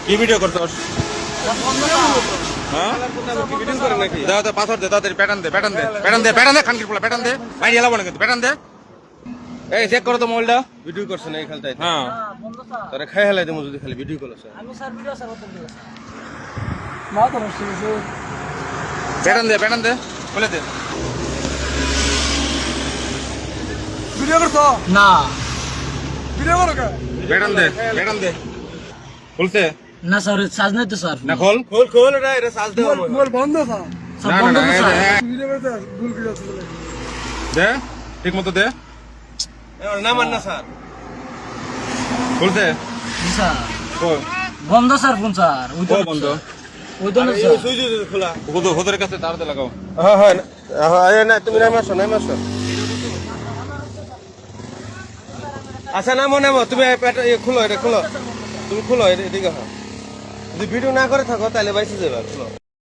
কি ভিডিও করছস? হ্যাঁ দাও তো পাথর দে, তাড়াতাড়ি প্যাটার্ন দে, প্যাটার্ন দে, প্যাটার্ন দে, প্যাটার্ন দে, খানকির পোলা প্যাটার্ন দে, মাইরি এলাবো না কিন্তু প্যাটার্ন দে। এই চেক করো তো মোবাইলটা। ভিডিও করছ না এই খালটাই হ্যাঁ তোরে খাই হেলাই দেমু যদি খালি ভিডিও করছ আমি স্যার ভিডিও স্যার করতে দিলাম মা তো রসি প্যাটার্ন দে, প্যাটার্ন দে, বলে দে। ভিডিও করছো না ভিডিও করো কে প্যাটার্ন দে, প্যাটার্ন দে। খুলছে না স্যার সাজ নাই তো স্যার না? খোল খোল খোল এটা সাজ দেও মোবাইল বন্ধ স্যার না না না, ভিডিও করতে ভুল করে আছে দে ঠিক মতো দে। না মান না স্যার খুলছে স্যার কই বন্ধ স্যার ফোন স্যার ওই তো ও বন্ধ। ওই তো না স্যার সুইচ খোলা হোদের কাছে তাড়াতে লাগাও। হ্যাঁ হ্যাঁ না তুমি নামাসো নামাসো আচ্ছা নামো নামো তুমি খুলো এটা খুলো তুমি খুলো এদিকে যদি ভিডিও না করে থাকো তাহলে বাইসে যাবে খুলো